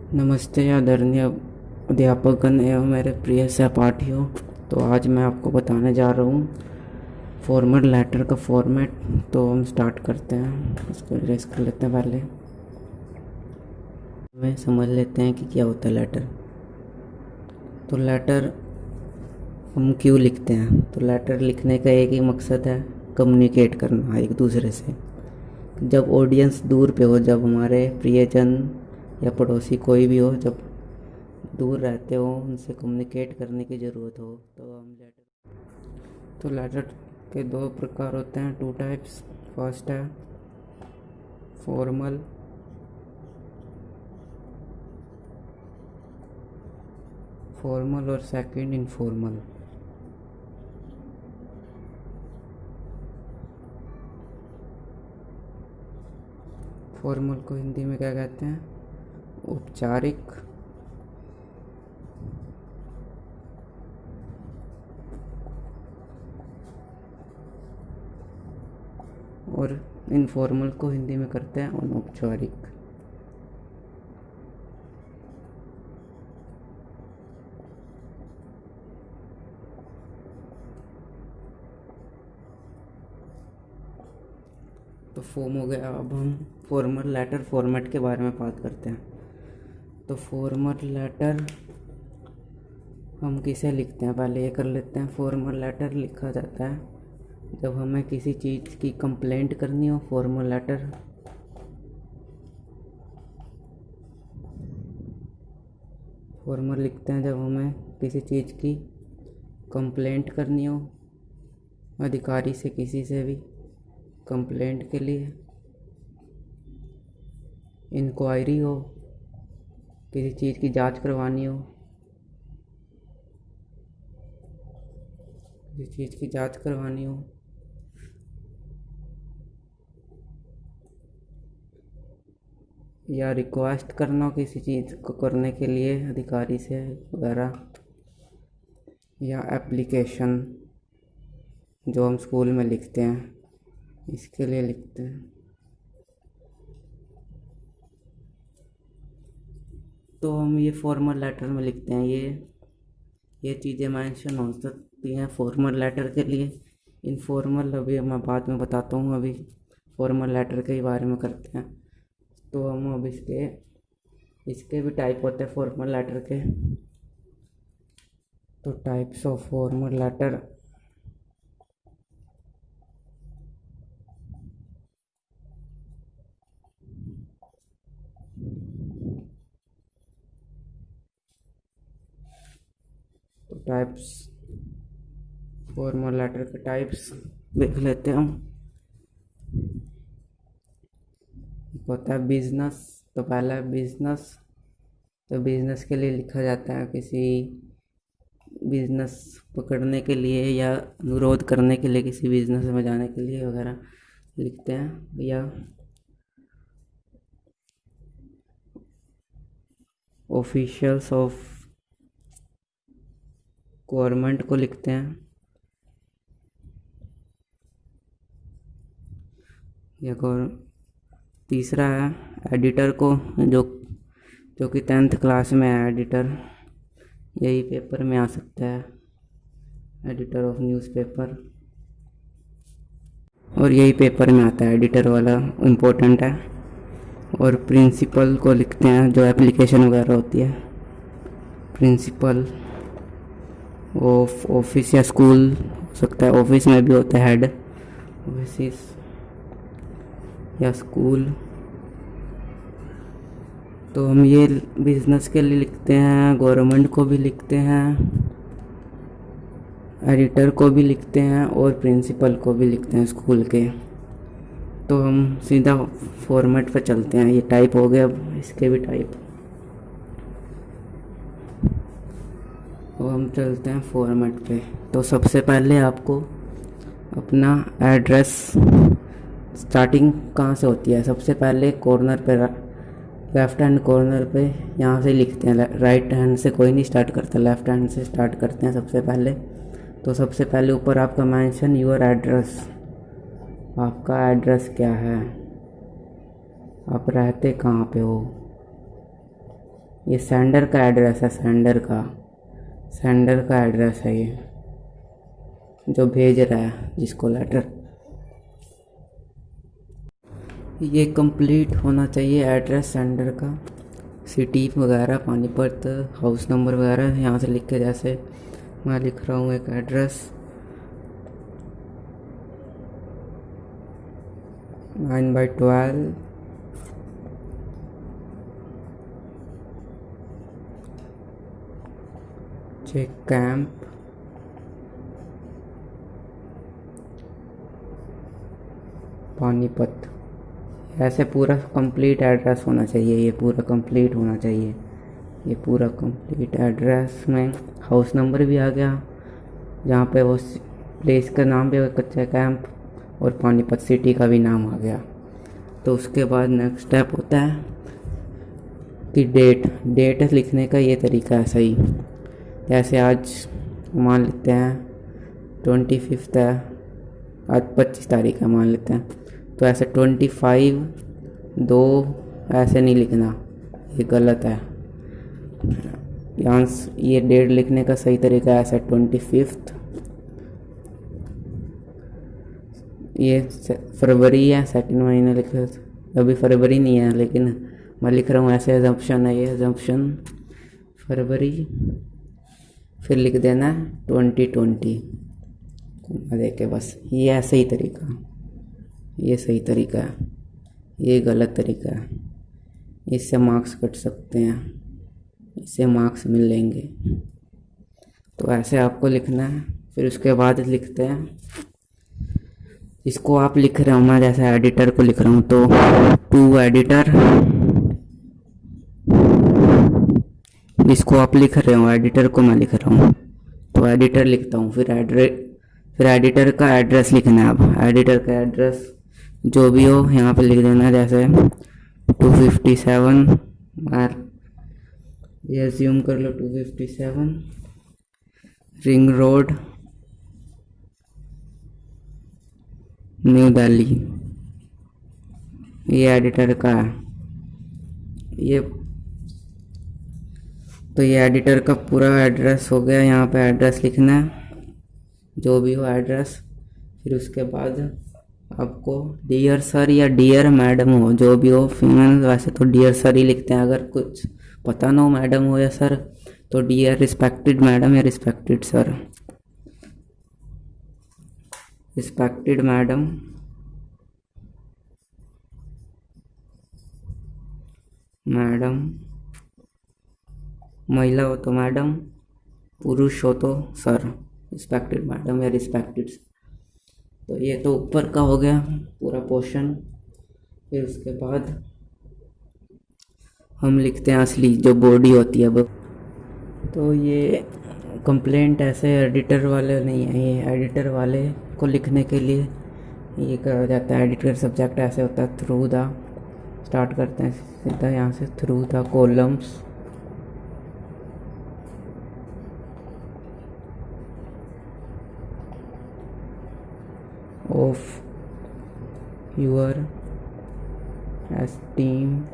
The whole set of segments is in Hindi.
नमस्ते आदरणीय अध्यापकगण एवं मेरे प्रिय सहपाठियों। तो आज मैं आपको बताने जा रहा हूँ फॉर्मल लेटर का फॉर्मेट। तो हम स्टार्ट करते हैं, इसको रेस कर लेते हैं। पहले हमें समझ लेते हैं कि क्या होता है लेटर। तो लेटर हम क्यों लिखते हैं? तो लेटर लिखने का एक ही मकसद है, कम्युनिकेट करना एक दूसरे से। जब ऑडियंस दूर पे हो, जब हमारे प्रियजन या पड़ोसी कोई भी हो, जब दूर रहते हो, उनसे कम्युनिकेट करने की ज़रूरत हो तो हम लेटर के दो प्रकार होते हैं, टू टाइप्स। फर्स्ट है फॉर्मल और सेकंड इनफॉर्मल। फॉर्मल को हिंदी में क्या कहते हैं? औपचारिक। और इनफॉर्मल को हिंदी में करते हैं अनौपचारिक। तो फॉर्म हो गया। अब हम फॉर्मल लेटर फॉर्मेट के बारे में बात करते हैं। तो फॉर्मल लेटर हम किसे लिखते हैं, पहले ये कर लेते हैं। फॉर्मल लेटर लिखा जाता है जब हमें किसी चीज़ की कंप्लेंट करनी हो। फॉर्मल लेटर लिखते हैं जब हमें किसी चीज़ की कंप्लेंट करनी हो, अधिकारी से, किसी से भी कंप्लेंट के लिए। इंक्वायरी हो, किसी चीज़ की जांच करवानी हो, किसी चीज़ की जांच करवानी हो, या रिक्वेस्ट करना हो किसी चीज़ को करने के लिए अधिकारी से वगैरह, या एप्लीकेशन जो हम स्कूल में लिखते हैं, इसके लिए लिखते हैं। तो हम ये फॉर्मल लेटर में लिखते हैं। ये चीज़ें मेंशन हो सकती हैं फॉर्मल लेटर के लिए। इनफॉर्मल अभी मैं बाद में बताता हूँ, अभी फॉर्मल लेटर के बारे में करते हैं। तो हम अब इसके भी टाइप होते हैं फॉर्मल लेटर के। तो टाइप्स ऑफ फॉर्मल लेटर। तो टाइप्स फॉर्मल लेटर के टाइप्स देख लेते हैं हम। होता है बिजनेस। तो पहला है बिजनेस। तो बिजनेस के लिए लिखा जाता है, किसी बिजनेस पकड़ने के लिए या अनुरोध करने के लिए, किसी बिजनेस में जाने के लिए वगैरह लिखते हैं। या ऑफिशियल्स ऑफ गवर्नमेंट को लिखते हैं। या तीसरा है एडिटर को, जो कि 10th क्लास में है एडिटर, यही पेपर में आ सकता है, एडिटर ऑफ न्यूज़पेपर। और यही पेपर में आता है, एडिटर वाला इम्पोर्टेंट है। और प्रिंसिपल को लिखते हैं जो एप्लीकेशन वगैरह होती है। प्रिंसिपल ऑफ ऑफिस या स्कूल हो सकता है, ऑफिस में भी होता है हेड ऑफिस या स्कूल। तो हम ये बिजनेस के लिए लिखते हैं, गवर्नमेंट को भी लिखते हैं, एडिटर को भी लिखते हैं, और प्रिंसिपल को भी लिखते हैं स्कूल के। तो हम सीधा फॉर्मेट पे चलते हैं। ये टाइप हो गया, अब इसके भी टाइप। तो हम चलते हैं फॉर्मेट पे। तो सबसे पहले आपको अपना एड्रेस, स्टार्टिंग कहाँ से होती है? सबसे पहले कॉर्नर पे, लेफ़्ट हैंड कॉर्नर पे, यहाँ से लिखते हैं। राइट हैंड से कोई नहीं स्टार्ट करता, लेफ़्ट हैंड से स्टार्ट करते हैं सबसे पहले। तो सबसे पहले ऊपर आपका मेंशन योर एड्रेस, आपका एड्रेस क्या है, आप रहते कहाँ पे हो, ये सेंडर का एड्रेस है, सेंडर का एड्रेस है ये, जो भेज रहा है जिसको लेटर। ये कंप्लीट होना चाहिए एड्रेस सेंडर का, सिटी वगैरह, पानीपत, हाउस नंबर वगैरह यहाँ से लिख के, जैसे मैं लिख रहा हूँ एक एड्रेस 9/12 चेक कैंप, पानीपत। ऐसे पूरा कंप्लीट एड्रेस होना चाहिए, ये पूरा कंप्लीट होना चाहिए, ये पूरा कंप्लीट एड्रेस में हाउस नंबर भी आ गया, जहाँ पे वो प्लेस का नाम भी कच्चा कैंप, और पानीपत सिटी का भी नाम आ गया। तो उसके बाद नेक्स्ट स्टेप होता है कि डेट लिखने का ये तरीका है सही। जैसे आज मान लेते हैं 25 है, आज 25 तारीख है मान लेते हैं, तो ऐसे 25/2 ऐसे नहीं लिखना, ये गलत है। यहाँ ये डेट लिखने का सही तरीका है ऐसा 25, ये फरवरी है, सेकंड महीने लिखा, अभी फरवरी नहीं है लेकिन मैं लिख रहा हूँ ऐसे, एजम्पशन है ये, एजम्पशन फरवरी, फिर लिख देना 2020 देख के, बस ये ऐसे ही तरीका, ये सही तरीका है, ये गलत तरीका है। इससे मार्क्स कट सकते हैं, इससे मार्क्स मिलेंगे। तो ऐसे आपको लिखना है। फिर उसके बाद लिखते हैं, इसको आप लिख रहे हो, मैं जैसे एडिटर को लिख रहा हूँ तो टू एडिटर, इसको आप लिख रहे हो, एडिटर को मैं लिख रहा हूँ तो एडिटर लिखता हूँ। फिर एडिटर का एड्रेस लिखना है। अब एडिटर का एड्रेस जो भी हो यहाँ पे लिख देना, जैसे 257 और ये अज्यूम कर लो 257 रिंग रोड, न्यू दिल्ली। ये एडिटर का है ये, तो ये एडिटर का पूरा एड्रेस हो गया। यहाँ पे एड्रेस लिखना है, जो भी हो एड्रेस। फिर उसके बाद आपको डियर सर या डियर मैडम हो, जो भी हो, फीमेल वैसे तो डियर सर ही लिखते हैं, अगर कुछ पता ना हो मैडम हो या सर तो डियर रिस्पेक्टेड मैडम या रिस्पेक्टेड सर, रिस्पेक्टेड मैडम, महिला हो तो मैडम, पुरुष हो तो सर, रिस्पेक्टेड मैडम या रिस्पेक्टेड। तो ये तो ऊपर का हो गया पूरा पोर्शन। फिर उसके बाद हम लिखते हैं असली जो बॉडी होती है। अब तो ये कंप्लेंट ऐसे एडिटर वाले नहीं है, ये एडिटर वाले को लिखने के लिए ये करा जाता है। एडिटर सब्जेक्ट ऐसे होता है, थ्रू द, स्टार्ट करते हैं सीधा यहाँ से, through the columns of your esteemed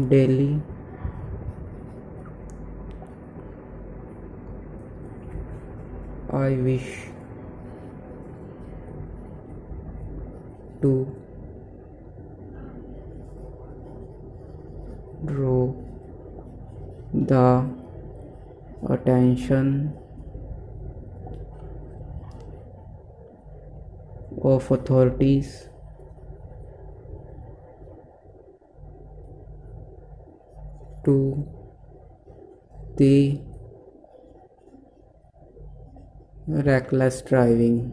daily I wish to draw the attention of authorities to the reckless driving।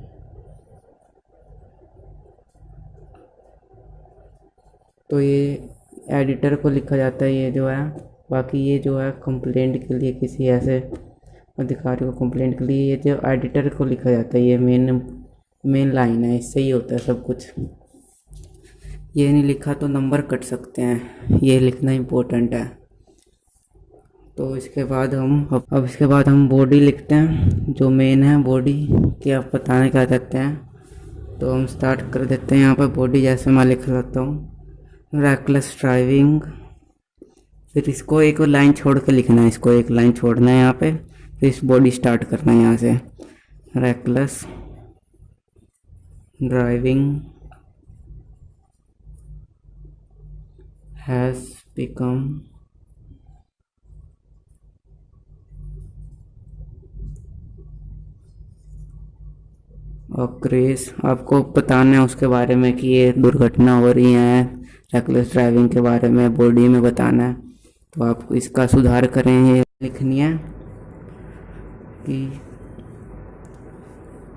तो ये एडिटर को लिखा जाता है ये जो है। बाकी ये जो है कंप्लेंट के लिए, किसी ऐसे अधिकारी को कंप्लेंट के लिए, ये जो एडिटर को लिखा जाता है ये मेन लाइन है, इससे ही होता है सब कुछ। ये नहीं लिखा तो नंबर कट सकते हैं, ये लिखना इम्पोर्टेंट है। तो इसके बाद अब इसके बाद हम बॉडी लिखते हैं, जो मेन है बॉडी कि आप बताना क्या चाहते हैं। तो हम स्टार्ट कर देते हैं यहाँ पर बॉडी, जैसे मैं लिख लेता हूँ रैकलेस ड्राइविंग। फिर इसको एक लाइन छोड़ के लिखना है, इसको एक लाइन छोड़ना है यहाँ पे, फिर इस बॉडी स्टार्ट करना है यहाँ से। Reckless driving has become a craze. आपको बताना है उसके बारे में कि ये दुर्घटना हो रही है, रैकलेस ड्राइविंग के बारे में बॉडी में बताना है। तो आप इसका सुधार करें, ये लिखनी है कि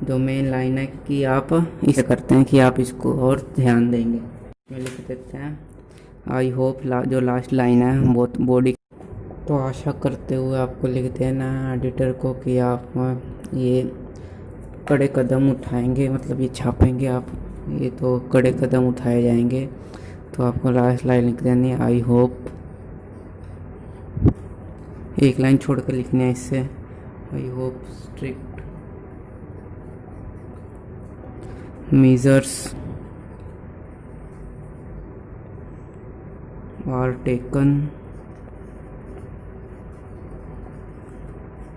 जो मेन लाइन है कि आप इसे करते हैं कि आप इसको और ध्यान देंगे। मैं लिख देते हैं आई होप, जो लास्ट लाइन है बहुत बॉडी। तो आशा करते हुए आपको लिख देना है एडिटर को कि आप ये कड़े कदम उठाएंगे, मतलब ये छापेंगे आप, ये तो कड़े कदम उठाए जाएंगे। तो आपको लास्ट लाइन लिख देनी है आई होप, एक लाइन छोड़ कर लिखनी है इससे, I hope strict measures are taken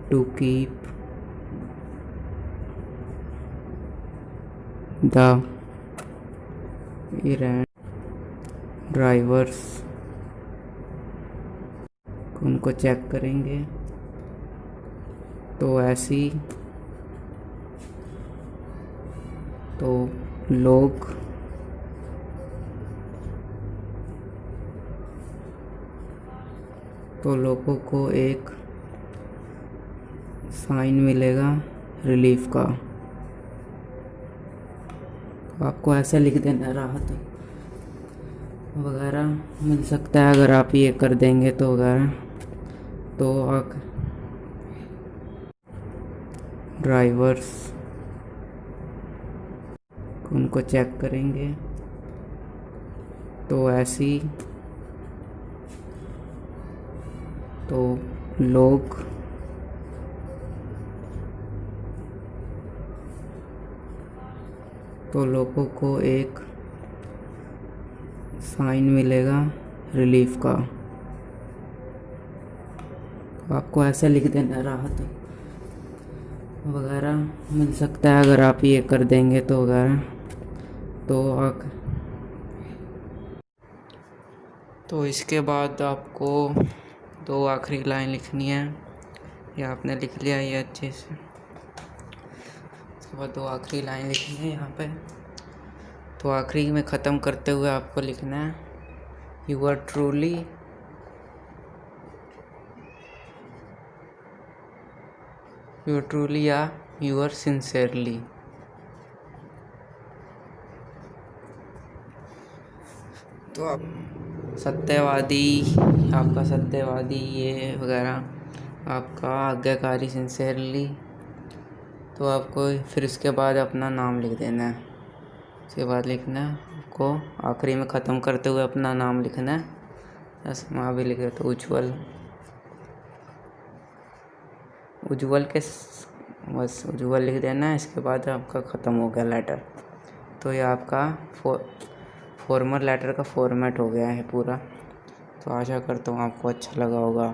to keep the errant drivers, उनको चेक करेंगे। तो ऐसी तो लोगों को एक साइन मिलेगा रिलीफ का। आपको ऐसे लिख देना राहत वगैरह मिल सकता है अगर आप ये कर देंगे तो वगैरह। तो ड्राइवर्स उनको चेक करेंगे। तो ऐसी तो लोगों को एक साइन मिलेगा रिलीफ का। आपको ऐसे लिख देना राहत वगैरह मिल सकता है अगर आप ये कर देंगे तो वगैरह। तो इसके बाद आपको दो आखिरी लाइन लिखनी है, ये आपने लिख लिया ये अच्छे से। इसके बाद दो आखिरी लाइन लिखनी है यहाँ पे। तो आखिरी में ख़त्म करते हुए आपको लिखना है यू आर ट्रूली या यू आर सिंसियरली। तो आप आपका सत्यवादी ये वगैरह, आपका आज्ञाकारी सिंसियरली। तो आपको फिर इसके बाद अपना नाम लिख देना है। इसके बाद लिखना है आपको आखिरी में ख़त्म करते हुए अपना नाम लिखना है। बस मैं भी लिख देता हूँ उज्ज्वल के, बस उज्ज्वल लिख देना है। इसके बाद आपका ख़त्म हो गया लेटर। तो ये आपका फॉर्मल लेटर का फॉर्मेट हो गया है पूरा। तो आशा करता हूँ आपको अच्छा लगा होगा।